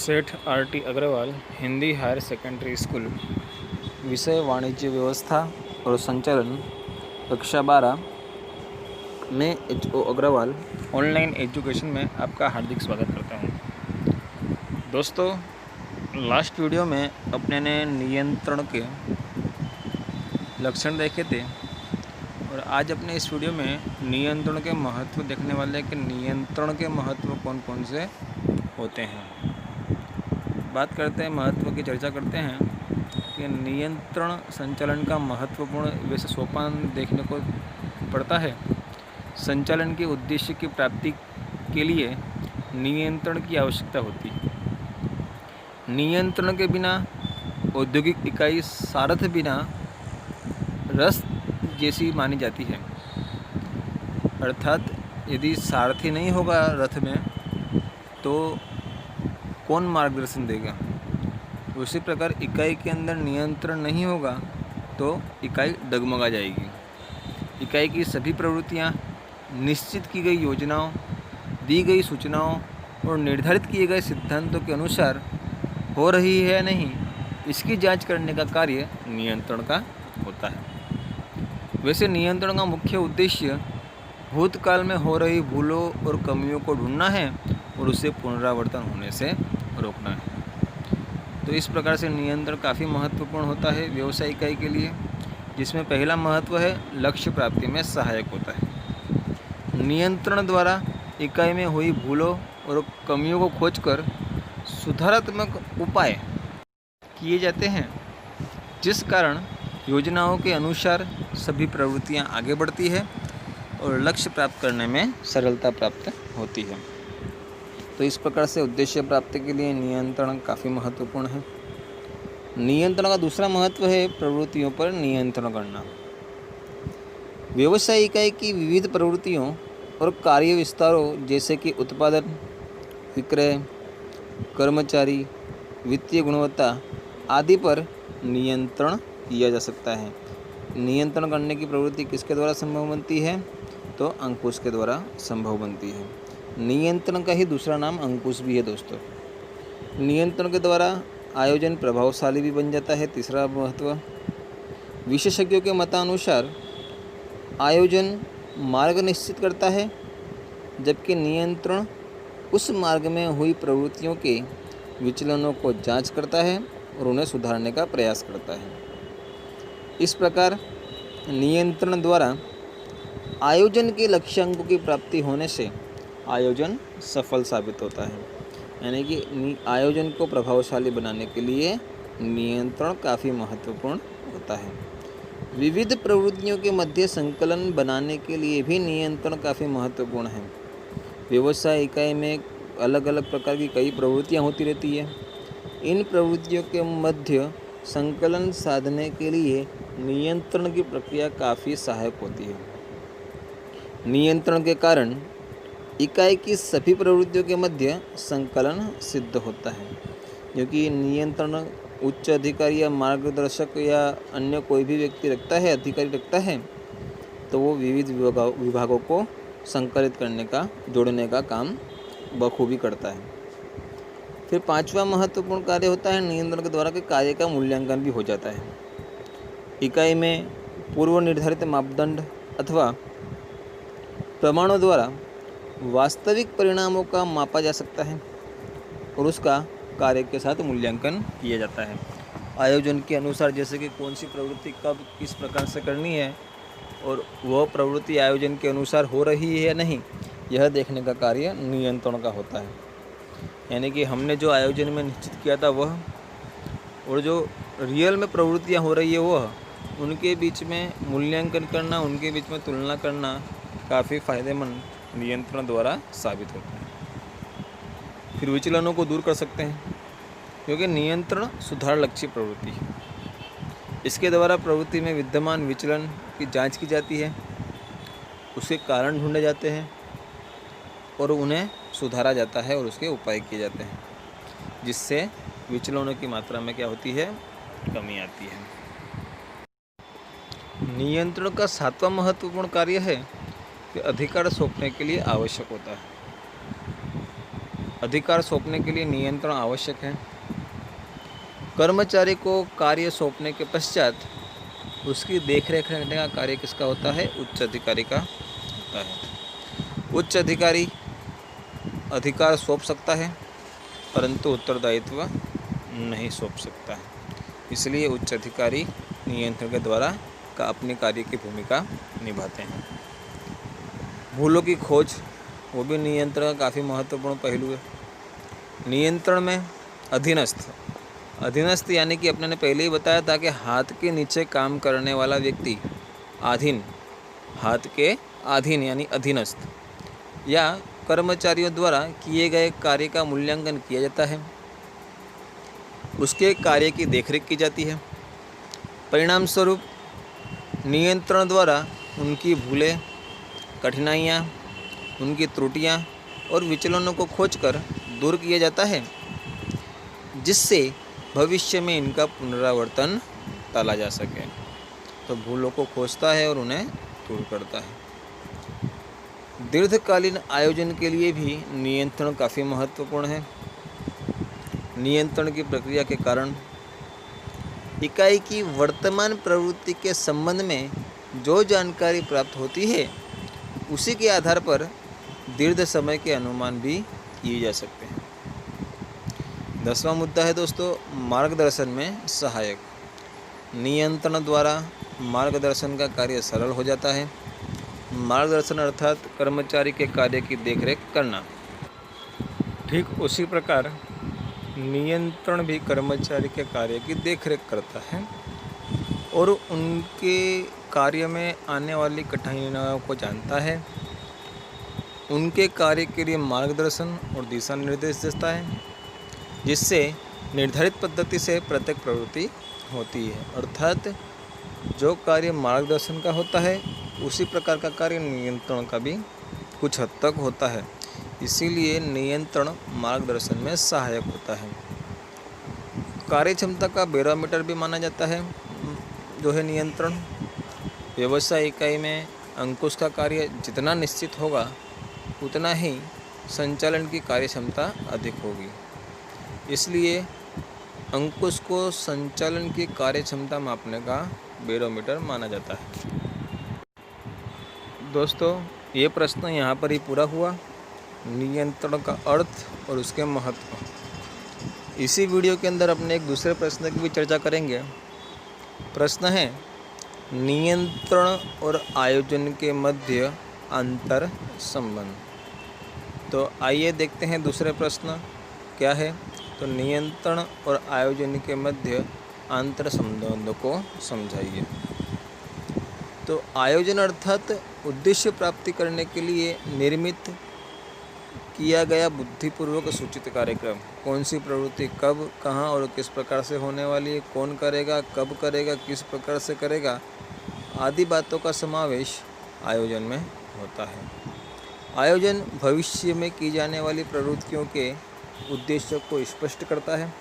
सेठ RT. Agrawal, Hindi higher secondary school, विषय वाणिज्य व्यवस्था और संचालन, कक्षा 12 में H.O. अग्रवाल ऑनलाइन एजुकेशन में आपका हार्दिक स्वागत करता हूँ। दोस्तों, लास्ट वीडियो में अपने ने नियंत्रण के लक्षण देखे थे और आज अपने इस वीडियो में नियंत्रण के महत्व देखने वाले कि नियंत्रण के महत्व कौन कौन से होते हैं। बात करते हैं, महत्व की चर्चा करते हैं कि नियंत्रण संचालन का महत्वपूर्ण वैसे सोपान देखने को पड़ता है। संचालन के उद्देश्य की प्राप्ति के लिए नियंत्रण की आवश्यकता होती है। नियंत्रण के बिना औद्योगिक इकाई सारथ बिना रथ जैसी मानी जाती है। अर्थात यदि सारथी नहीं होगा रथ में तो कौन मार्गदर्शन देगा। उसी प्रकार इकाई के अंदर नियंत्रण नहीं होगा तो इकाई डगमगा जाएगी। इकाई की सभी प्रवृत्तियां निश्चित की गई योजनाओं, दी गई सूचनाओं और निर्धारित किए गए सिद्धांतों के अनुसार हो रही है या नहीं, इसकी जांच करने का कार्य नियंत्रण का होता है। वैसे नियंत्रण का मुख्य उद्देश्य भूतकाल में हो रही भूलों और कमियों को ढूंढना है और उसे पुनरावर्तन होने से रोकना है। तो इस प्रकार से नियंत्रण काफ़ी महत्वपूर्ण होता है व्यवसाय इकाई के लिए, जिसमें पहला महत्व है लक्ष्य प्राप्ति में सहायक होता है। नियंत्रण द्वारा इकाई में हुई भूलों और कमियों को खोजकर सुधारात्मक उपाय किए जाते हैं, जिस कारण योजनाओं के अनुसार सभी प्रवृत्तियां आगे बढ़ती है और लक्ष्य प्राप्त करने में सरलता प्राप्त होती है। तो इस प्रकार से उद्देश्य प्राप्ति के लिए नियंत्रण काफ़ी महत्वपूर्ण है। नियंत्रण का दूसरा महत्व है प्रवृत्तियों पर नियंत्रण करना। व्यवसाय इकाई की विविध प्रवृत्तियों और कार्य विस्तारों जैसे कि उत्पादन, विक्रय, कर्मचारी, वित्तीय गुणवत्ता आदि पर नियंत्रण किया जा सकता है। नियंत्रण करने की प्रवृत्ति किसके द्वारा संभव बनती है? तो अंकुश के द्वारा संभव बनती है। नियंत्रण का ही दूसरा नाम अंकुश भी है दोस्तों। नियंत्रण के द्वारा आयोजन प्रभावशाली भी बन जाता है। तीसरा महत्व, विशेषज्ञों के मतानुसार आयोजन मार्ग निश्चित करता है, जबकि नियंत्रण उस मार्ग में हुई प्रवृत्तियों के विचलनों को जांच करता है और उन्हें सुधारने का प्रयास करता है। इस प्रकार नियंत्रण द्वारा आयोजन के लक्ष्यांकों की प्राप्ति होने से आयोजन सफल साबित होता है। यानी कि आयोजन को प्रभावशाली बनाने के लिए नियंत्रण काफ़ी महत्वपूर्ण होता है। विविध प्रवृत्तियों के मध्य संकलन बनाने के लिए भी नियंत्रण काफ़ी महत्वपूर्ण है। व्यवसाय इकाई में अलग अलग प्रकार की कई प्रवृत्तियां होती रहती है। इन प्रवृत्तियों के मध्य संकलन साधने के लिए नियंत्रण की प्रक्रिया काफ़ी सहायक होती है। नियंत्रण के कारण इकाई की सभी प्रवृत्तियों के मध्य संकलन सिद्ध होता है, क्योंकि नियंत्रण उच्च अधिकारी या मार्गदर्शक या अन्य कोई भी व्यक्ति रखता है, अधिकारी रखता है, तो वो विविध विभागों को संकलित करने का, जोड़ने का काम बखूबी करता है। फिर पांचवा महत्वपूर्ण कार्य होता है नियंत्रण के द्वारा के कार्य का मूल्यांकन भी हो जाता है। इकाई में पूर्व निर्धारित मापदंड अथवा प्रमाणों द्वारा वास्तविक परिणामों का मापा जा सकता है और उसका कार्य के साथ मूल्यांकन किया जाता है। आयोजन के अनुसार जैसे कि कौन सी प्रवृत्ति कब किस प्रकार से करनी है और वह प्रवृत्ति आयोजन के अनुसार हो रही है या नहीं, यह देखने का कार्य नियंत्रण का होता है। यानी कि हमने जो आयोजन में निश्चित किया था वह और जो रियल में प्रवृत्तियाँ हो रही है वह, उनके बीच में मूल्यांकन करना, उनके बीच में तुलना करना काफ़ी फायदेमंद नियंत्रण द्वारा साबित होता है। फिर विचलनों को दूर कर सकते हैं, क्योंकि नियंत्रण सुधार लक्ष्य प्रवृत्ति है। इसके द्वारा प्रवृत्ति में विद्यमान विचलन की जांच की जाती है, उसके कारण ढूंढे जाते हैं और उन्हें सुधारा जाता है और उसके उपाय किए जाते हैं, जिससे विचलनों की मात्रा में क्या होती है? कमी आती है। नियंत्रण का सातवां महत्वपूर्ण कार्य है कि अधिकार सौंपने के लिए आवश्यक होता है। अधिकार सौंपने के लिए नियंत्रण आवश्यक है। कर्मचारी को कार्य सौंपने के पश्चात उसकी देखरेख रखने का कार्य किसका होता है? उच्च अधिकारी का होता है। उच्च अधिकारी अधिकार सौंप सकता है परंतु उत्तरदायित्व नहीं सौंप सकता है। इसलिए उच्च अधिकारी नियंत्रण के द्वारा का अपने कार्य की भूमिका निभाते हैं। भूलों की खोज, वो भी नियंत्रण का काफ़ी महत्वपूर्ण पहलू है। नियंत्रण में अधीनस्थ यानी कि अपने ने पहले ही बताया था कि हाथ के नीचे काम करने वाला व्यक्ति हाथ के अधीन यानी अधीनस्थ या कर्मचारियों द्वारा किए गए कार्य का मूल्यांकन किया जाता है, उसके कार्य की देखरेख की जाती है। परिणाम स्वरूप नियंत्रण द्वारा उनकी भूलें, कठिनाइयाँ, उनकी त्रुटियाँ और विचलनों को खोजकर दूर किया जाता है, जिससे भविष्य में इनका पुनरावर्तन टाला जा सके। तो भूलों को खोजता है और उन्हें दूर करता है। दीर्घकालीन आयोजन के लिए भी नियंत्रण काफ़ी महत्वपूर्ण है। नियंत्रण की प्रक्रिया के कारण इकाई की वर्तमान प्रवृत्ति के संबंध में जो जानकारी प्राप्त होती है, उसी के आधार पर दीर्घ समय के अनुमान भी किए जा सकते हैं। 10वां मुद्दा है दोस्तों, मार्गदर्शन में सहायक। नियंत्रण द्वारा मार्गदर्शन का कार्य सरल हो जाता है। मार्गदर्शन अर्थात कर्मचारी के कार्य की देखरेख करना। ठीक उसी प्रकार नियंत्रण भी कर्मचारी के कार्य की देखरेख करता है और उनके कार्य में आने वाली कठिनाइयों को जानता है, उनके कार्य के लिए मार्गदर्शन और दिशा निर्देश देता है, जिससे निर्धारित पद्धति से प्रत्येक प्रवृत्ति होती है। अर्थात जो कार्य मार्गदर्शन का होता है उसी प्रकार का कार्य नियंत्रण का भी कुछ हद तक होता है। इसीलिए नियंत्रण मार्गदर्शन में सहायक होता है। कार्य क्षमता का बैरोमीटर भी माना जाता है जो है नियंत्रण। व्यवसाय इकाई में अंकुश का कार्य जितना निश्चित होगा उतना ही संचालन की कार्य क्षमता अधिक होगी। इसलिए अंकुश को संचालन की कार्य क्षमता मापने का बैरोमीटर माना जाता है। दोस्तों, ये प्रश्न यहाँ पर ही पूरा हुआ, नियंत्रण का अर्थ और उसके महत्व। इसी वीडियो के अंदर अपने एक दूसरे प्रश्न की भी चर्चा करेंगे। प्रश्न है, नियंत्रण और आयोजन के मध्य अंतर संबंध। तो आइए देखते हैं दूसरे प्रश्न क्या है। तो नियंत्रण और आयोजन के मध्य अंतर संबंधों को समझाइए। तो आयोजन अर्थात उद्देश्य प्राप्ति करने के लिए निर्मित किया गया बुद्धिपूर्वक सूचित कार्यक्रम। कौन सी प्रवृत्ति कब, कहाँ और किस प्रकार से होने वाली है, कौन करेगा, कब करेगा, किस प्रकार से करेगा, आदि बातों का समावेश आयोजन में होता है। आयोजन भविष्य में की जाने वाली प्रवृत्तियों के उद्देश्य को स्पष्ट करता है।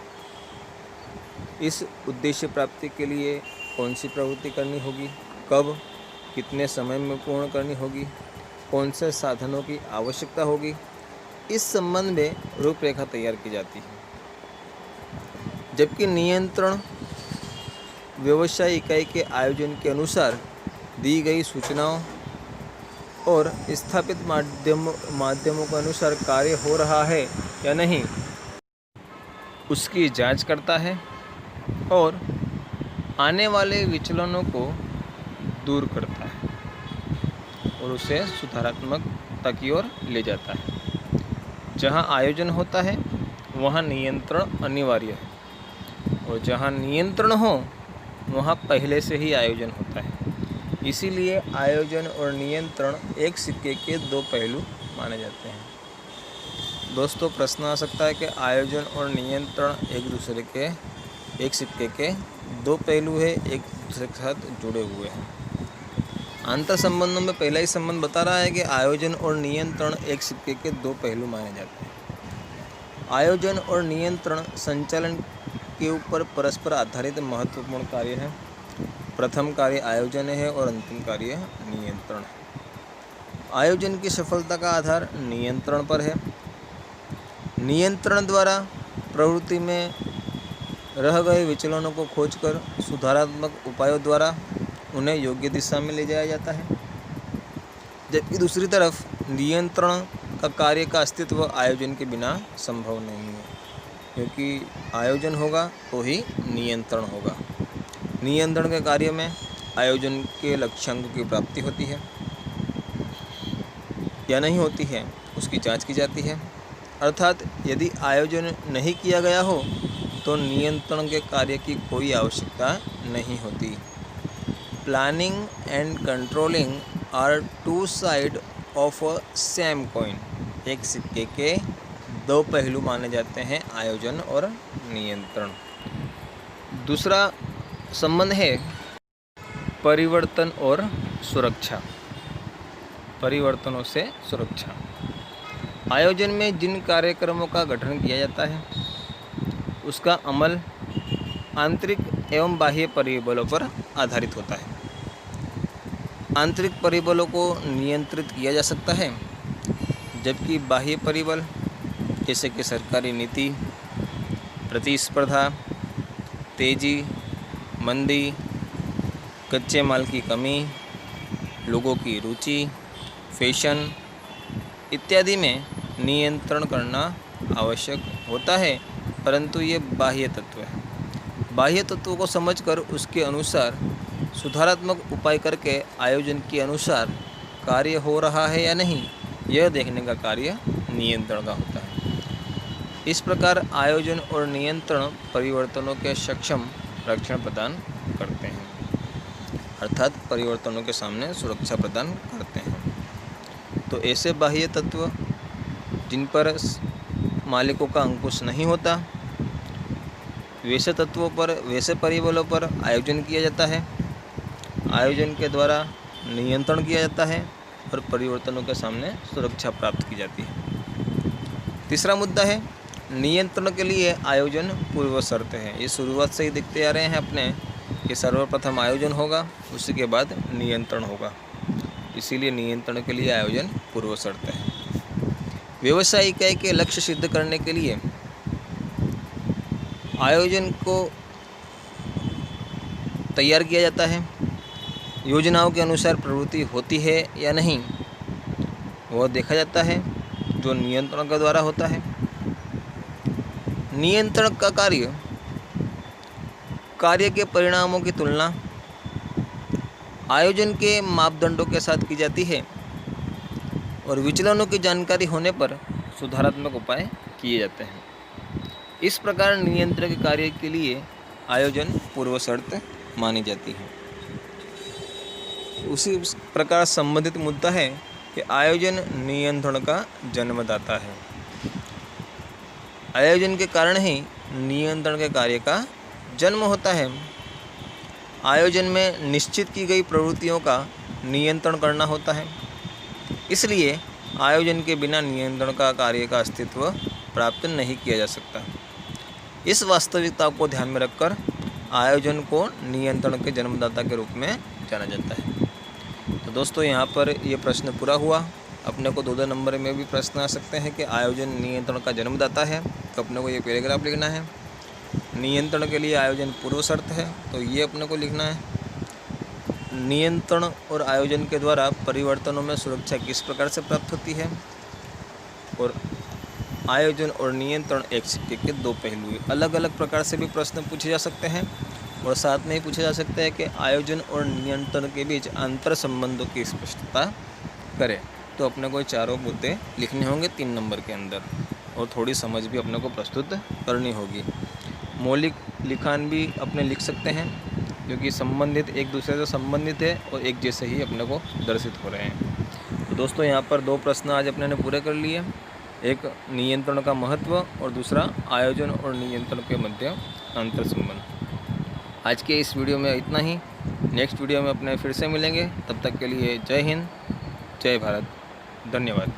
इस उद्देश्य प्राप्ति के लिए कौन सी प्रवृत्ति करनी होगी, कब, कितने समय में पूर्ण करनी होगी, कौन से साधनों की आवश्यकता होगी, इस संबंध में रूपरेखा तैयार की जाती है। जबकि नियंत्रण व्यवसाय इकाई के आयोजन के अनुसार दी गई सूचनाओं और स्थापित माध्यमों के अनुसार कार्य हो रहा है या नहीं, उसकी जांच करता है और आने वाले विचलनों को दूर करता है और उसे सुधारात्मकता की ओर ले जाता है। जहां आयोजन होता है वहां नियंत्रण अनिवार्य है और जहां नियंत्रण हो वहां पहले से ही आयोजन होता है। इसीलिए आयोजन और नियंत्रण एक सिक्के के दो पहलू माने जाते हैं। दोस्तों, प्रश्न आ सकता है कि आयोजन और नियंत्रण एक सिक्के के दो पहलू है, एक दूसरे के साथ जुड़े हुए हैं। अंतर संबंधों में पहला ही संबंध बता रहा है कि आयोजन और नियंत्रण एक सिक्के के दो पहलू माने जाते हैं। आयोजन और नियंत्रण संचालन के ऊपर परस्पर आधारित महत्वपूर्ण कार्य है। प्रथम कार्य आयोजन है और अंतिम कार्य नियंत्रण है। आयोजन की सफलता का आधार नियंत्रण पर है। नियंत्रण द्वारा प्रवृत्ति में रह गए विचलनों को खोजकर सुधारात्मक उपायों द्वारा उन्हें योग्य दिशा में ले जाया जाता है। जबकि दूसरी तरफ नियंत्रण का कार्य का अस्तित्व आयोजन के बिना संभव नहीं है, क्योंकि आयोजन होगा तो ही नियंत्रण होगा। नियंत्रण के कार्य में आयोजन के लक्ष्यांकों की प्राप्ति होती है या नहीं होती है, उसकी जांच की जाती है। अर्थात यदि आयोजन नहीं किया गया हो तो नियंत्रण के कार्य की कोई आवश्यकता नहीं होती। Planning and controlling are two side of a same coin. एक सिक्के के दो पहलू माने जाते हैं आयोजन और नियंत्रण। दूसरा संबंध है परिवर्तन और सुरक्षा। परिवर्तनों से सुरक्षा। आयोजन में जिन कार्यक्रमों का गठन किया जाता है उसका अमल आंतरिक एवं बाह्य परिबलों पर आधारित होता है। आंतरिक परिबलों को नियंत्रित किया जा सकता है, जबकि बाह्य परिबल जैसे कि सरकारी नीति, प्रतिस्पर्धा, तेजी, मंदी, कच्चे माल की कमी, लोगों की रुचि, फैशन इत्यादि में नियंत्रण करना आवश्यक होता है, परंतु ये बाह्य तत्व है। बाह्य तत्वों को समझकर उसके अनुसार सुधारात्मक उपाय करके आयोजन के अनुसार कार्य हो रहा है या नहीं, यह देखने का कार्य नियंत्रण का होता है। इस प्रकार आयोजन और नियंत्रण परिवर्तनों के सक्षम रक्षण प्रदान करते हैं, अर्थात परिवर्तनों के सामने सुरक्षा प्रदान करते हैं। तो ऐसे बाह्य तत्व जिन पर मालिकों का अंकुश नहीं होता, वैसे तत्वों पर, वैसे परिबलों पर आयोजन किया जाता है। आयोजन के द्वारा नियंत्रण किया जाता है और परिवर्तनों के सामने सुरक्षा प्राप्त की जाती है। तीसरा मुद्दा है नियंत्रण के लिए आयोजन पूर्व शर्त है। ये शुरुआत से ही देखते आ रहे हैं अपने कि सर्वप्रथम आयोजन होगा, उसी के बाद नियंत्रण होगा, इसीलिए नियंत्रण के लिए आयोजन पूर्व शर्त है। व्यवसाय इकाई के लक्ष्य सिद्ध करने के लिए आयोजन को तैयार किया जाता है। योजनाओं के अनुसार प्रवृत्ति होती है या नहीं, वह देखा जाता है, जो नियंत्रण के द्वारा होता है। नियंत्रण का कार्य के परिणामों की तुलना आयोजन के मापदंडों के साथ की जाती है और विचलनों की जानकारी होने पर सुधारात्मक उपाय किए जाते हैं। इस प्रकार नियंत्रण के कार्य के लिए आयोजन पूर्व शर्त मानी जाती है। उसी प्रकार संबंधित मुद्दा है कि आयोजन नियंत्रण का जन्मदाता है। आयोजन के कारण ही नियंत्रण के कार्य का जन्म होता है। आयोजन में निश्चित की गई प्रवृत्तियों का नियंत्रण करना होता है, इसलिए आयोजन के बिना नियंत्रण का कार्य का अस्तित्व प्राप्त नहीं किया जा सकता। इस वास्तविकता को ध्यान में रखकर आयोजन को नियंत्रण के जन्मदाता के रूप में जाना जाता है। तो दोस्तों, यहाँ पर ये प्रश्न पूरा हुआ। अपने को 2 नंबर में भी प्रश्न आ सकते हैं कि आयोजन नियंत्रण का जन्मदाता है, तो अपने को ये पैराग्राफ लिखना है। नियंत्रण के लिए आयोजन पूर्व शर्त है, तो ये अपने को लिखना है। नियंत्रण और आयोजन के द्वारा परिवर्तनों में सुरक्षा किस प्रकार से प्राप्त होती है, और आयोजन और नियंत्रण एक सिक्के के 2 पहलू हैं। अलग अलग प्रकार से भी प्रश्न पूछे जा सकते हैं और साथ में ही पूछा जा सकता है कि आयोजन और नियंत्रण के बीच अंतर संबंधों की स्पष्टता करें। तो अपने को 4 मुद्दे लिखने होंगे 3 नंबर के अंदर, और थोड़ी समझ भी अपने को प्रस्तुत करनी होगी। मौलिक लिखान भी अपने लिख सकते हैं, क्योंकि संबंधित एक दूसरे से संबंधित है और एक जैसे ही अपने को दर्शित हो रहे हैं। तो दोस्तों, यहाँ पर 2 प्रश्न आज अपने ने पूरे कर लिए। एक नियंत्रण का महत्व और दूसरा आयोजन और नियंत्रण के मध्य अंतर संबंध। आज के इस वीडियो में इतना ही। नेक्स्ट वीडियो में अपने फिर से मिलेंगे। तब तक के लिए जय हिंद, जय भारत, धन्यवाद।